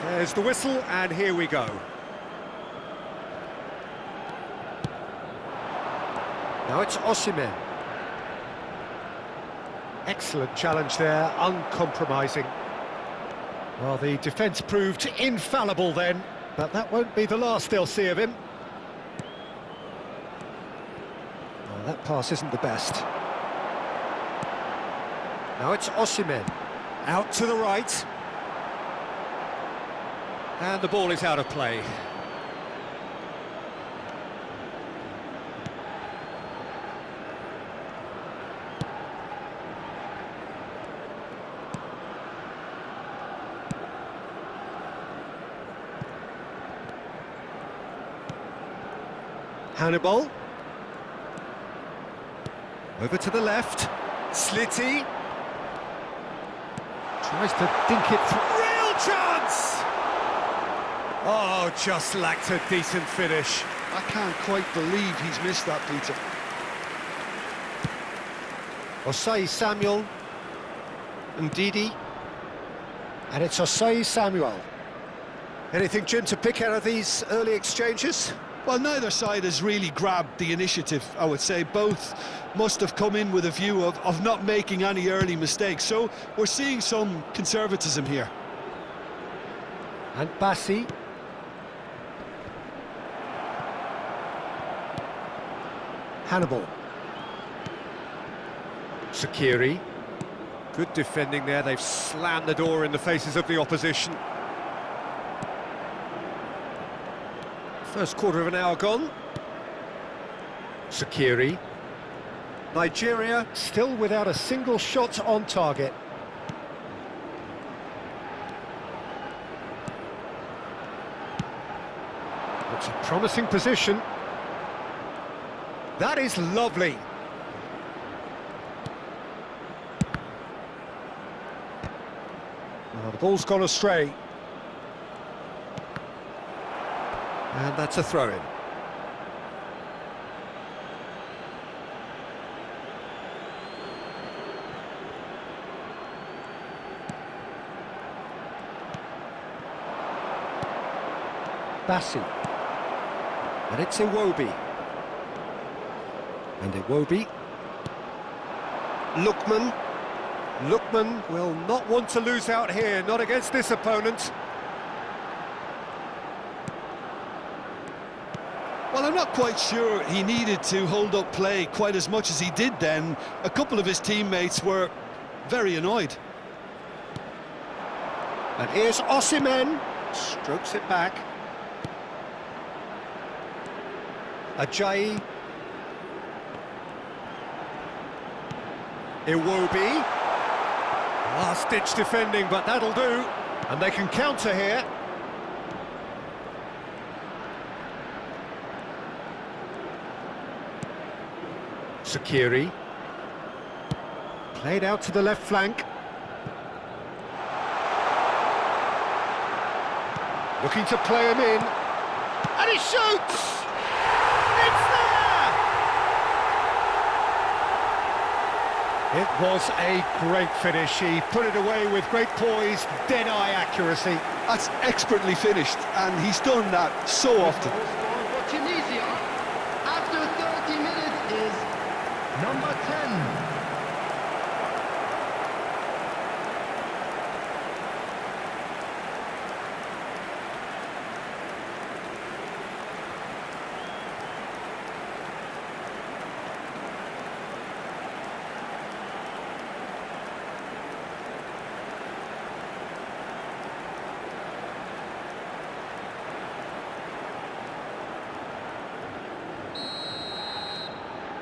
There's the whistle, and here we go. Now it's Osimhen. Excellent challenge there, uncompromising. Well, the defence proved infallible then, but that won't be the last they'll see of him. Well, that pass isn't the best. Now it's Osimhen. Out to the right. And the ball is out of play. Hannibal. Over to the left. Slitty. Tries to dink it through. Real chance! Oh, just lacked a decent finish. I can't quite believe he's missed that, Peter. Osei Samuel. Ndidi. And it's Osei Samuel. Anything, Jim, to pick out of these early exchanges? Well, neither side has really grabbed the initiative, I would say. Both must have come in with a view of not making any early mistakes. So we're seeing some conservatism here. And Bassi. Hannibal. Sakiri. Good defending there. They've slammed the door in the faces of the opposition. First quarter of an hour gone. Sakiri. Nigeria still without a single shot on target. It's a promising position. That is lovely. Well, the ball's gone astray. And that's a throw-in. Bassi. And it's Iwobi. And Iwobi. Lookman. Lookman will not want to lose out here, not against this opponent. Well, I'm not quite sure he needed to hold up play quite as much as he did then. A couple of his teammates were very annoyed. And here's Osimhen. Strokes it back. Ajayi. Iwobi. Last-ditch defending, but that'll do. And they can counter here. Sakiri. Played out to the left flank. Looking to play him in. And he shoots! It's there! It was a great finish. He put it away with great poise, dead-eye accuracy. That's expertly finished, and he's done that so often. For Tunisia, after 30 minutes is number 10.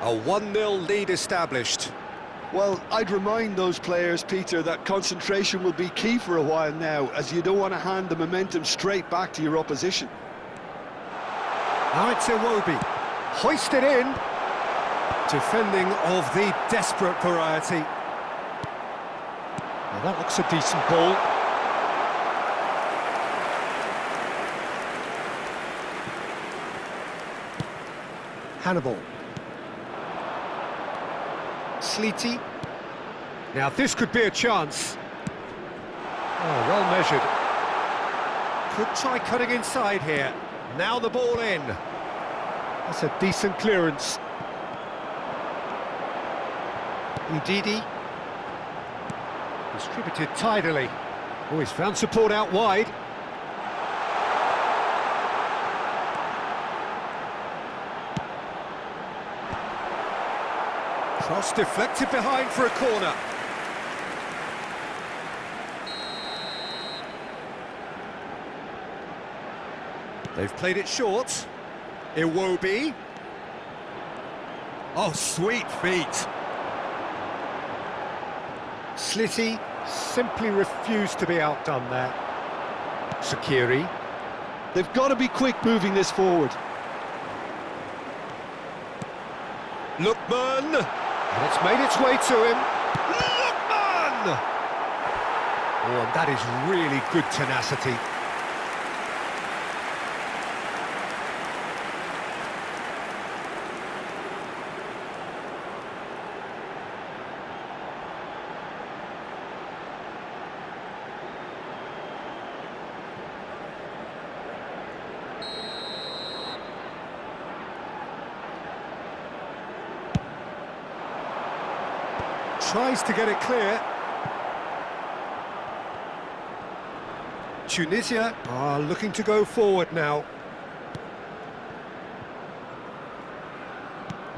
A 1-0 lead established. Well, I'd remind those players, Peter, that concentration will be key for a while now, as you don't want to hand the momentum straight back to your opposition. Now it's Iwobi. Hoisted in. Defending of the desperate variety. Well, that looks a decent ball. Hannibal. Slitty. Now this could be a chance. Oh, well measured. Could try cutting inside here. Now the ball in. That's a decent clearance. Ndidi. Distributed tidily. Oh, he's found support out wide. Cross deflected behind for a corner. They've played it short. Iwobi. Oh, sweet feet. Slitty simply refused to be outdone there. Sakiri. They've got to be quick moving this forward. Lookman. And it's made its way to him. Lookman! Oh, and that is really good tenacity. Tries to get it clear. Tunisia are looking to go forward now.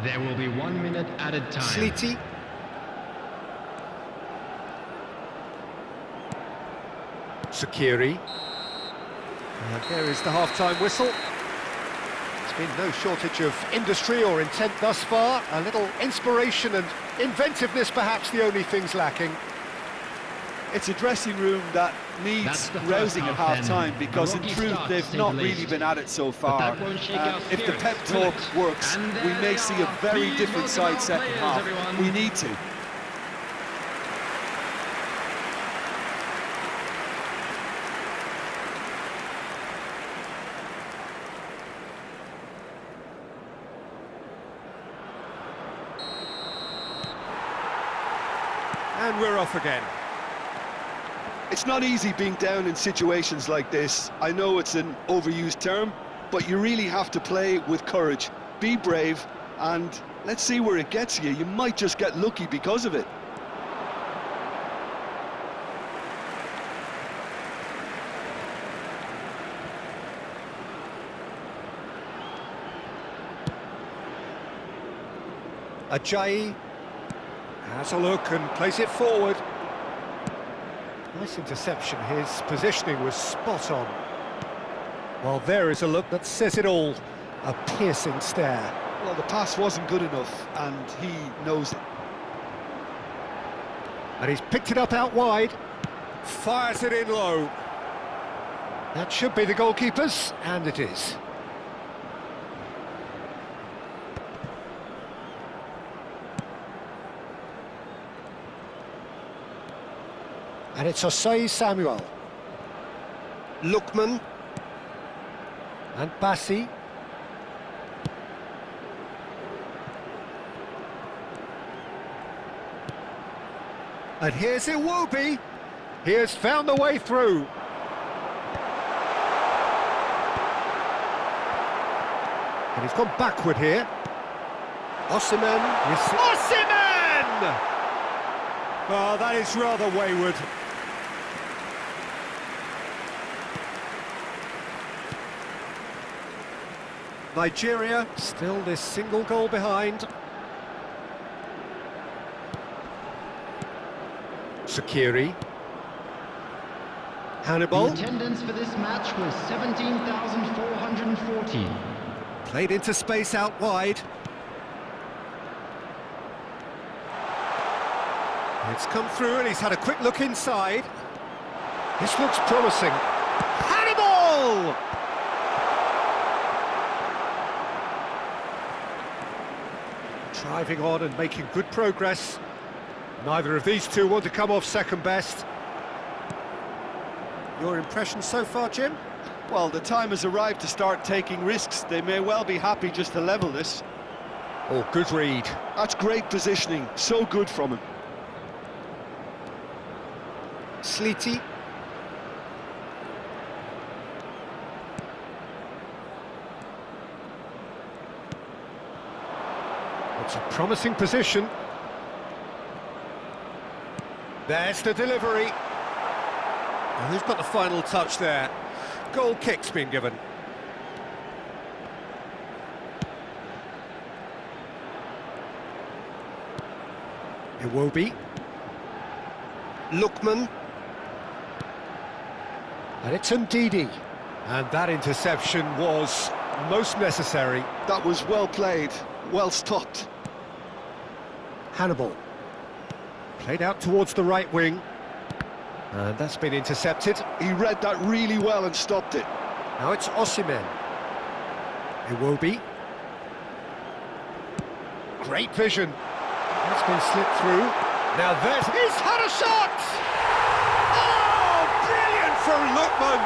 There will be 1 minute added time. Sliti. Sakiri. And there is the half-time whistle. There's been no shortage of industry or intent thus far. A little inspiration and inventiveness, perhaps the only things lacking. It's a dressing room that needs rousing at half-time because in truth they've not really been at it so far. If the pep talk works, we may see a very different side second half. We need to. And we're off again. It's not easy being down in situations like this. I know it's an overused term, but you really have to play with courage. Be brave, and let's see where it gets you. You might just get lucky because of it. Ajayi has a look and plays it forward. Nice interception, his positioning was spot on. Well, there is a look that says it all. A piercing stare. Well, the pass wasn't good enough, and he knows it. And he's picked it up out wide. Fires it in low. That should be the goalkeeper's, and it is. And it's Osei Samuel. Lookman. And Bassi. And here's Iwobi. He has found the way through. And he's gone backward here. Osimhen. Osimhen! Oh, that is rather wayward. Nigeria still this single goal behind. Sakiri. Hannibal. The attendance for this match was 17,440. Played into space out wide. It's come through and he's had a quick look inside. This looks promising. Hannibal! Driving on and making good progress. Neither of these two want to come off second best. Your impression so far, Jim? Well, the time has arrived to start taking risks. They may well be happy just to level this. Oh, good read. That's great positioning. So good from him. Sliti. promising position. There's the delivery. And who's got the final touch there? Goal kick's been given. Iwobi. Lookman. And it's Ndidi. And that interception was most necessary. That was well played, well stopped. Hannibal. Played out towards the right wing. And that's been intercepted. He read that really well and stopped it. Now it's Osimhen. Iwobi. Great vision. That's been slipped through. Now he's had a shot! Oh, brilliant from Lookman!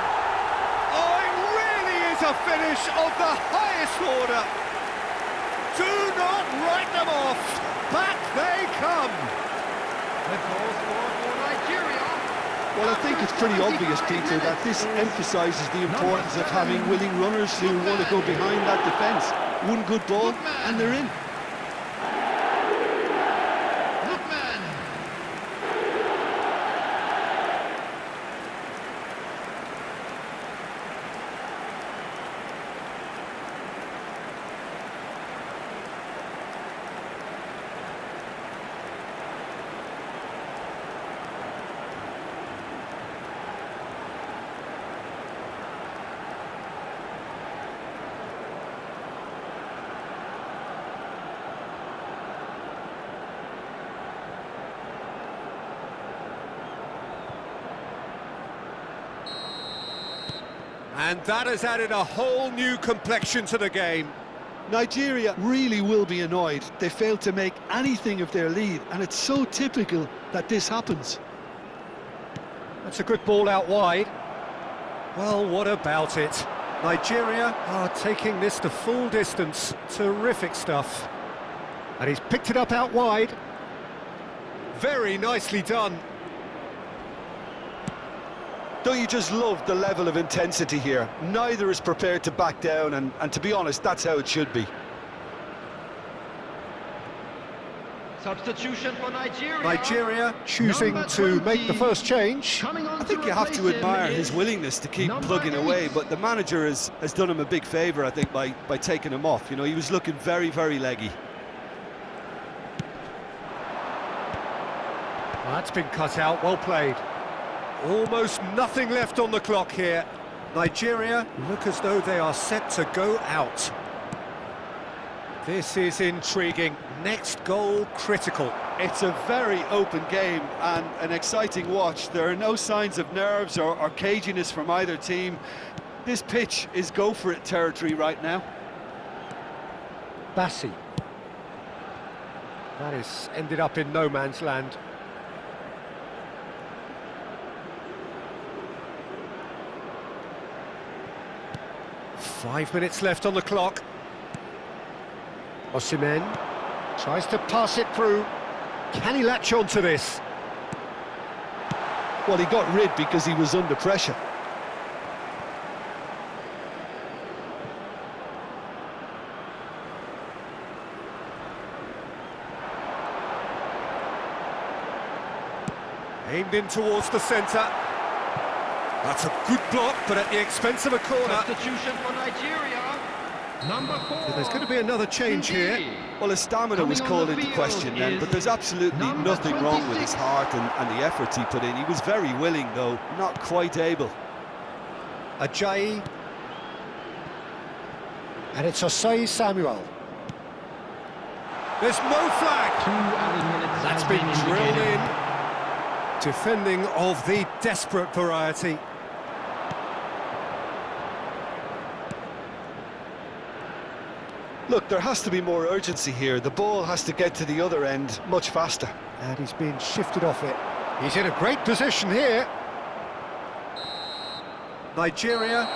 Oh, it really is a finish of the highest order. Do not write them off. Back they come. The goal scored for Nigeria. Well, I think it's pretty obvious, Peter, that this emphasises the importance of having willing runners who want to go behind that defence. One good ball, and they're in. And that has added a whole new complexion to the game. Nigeria really will be annoyed. They failed to make anything of their lead, and it's so typical that this happens. That's a good ball out wide. Well, what about it? Nigeria are taking this the full distance. Terrific stuff. And he's picked it up out wide. Very nicely done. Don't you just love the level of intensity here? Neither is prepared to back down, and to be honest, that's how it should be. Substitution for Nigeria. Nigeria choosing to make the first change. I think you have to admire his willingness to keep plugging away, but the manager has done him a big favour, I think, by taking him off. You know, he was looking very, very leggy. Well, that's been cut out, well played. Almost nothing left on the clock here. Nigeria look as though they are set to go out. This is intriguing. Next goal critical. It's a very open game and an exciting watch. There are no signs of nerves or caginess from either team. This pitch is go-for-it territory right now. Bassi. That has ended up in no man's land. Five minutes left on the clock. Osimhen tries to pass it through. Can he latch on to this? Well, he got rid because he was under pressure. Aimed in towards the centre. That's a good block, but at the expense of a corner. Substitution for Nigeria. Number 4. So there's going to be another change here. Well, his stamina was called into question then, but there's absolutely nothing wrong with his heart and the efforts he put in. He was very willing, though, not quite able. Ajayi. And it's Osei Samuel. There's no flag. 2 added minutes. That's have been drilled indicated. in. Defending of the desperate variety. Look, there has to be more urgency here. The ball has to get to the other end much faster. And he's being shifted off it. He's in a great position here. Nigeria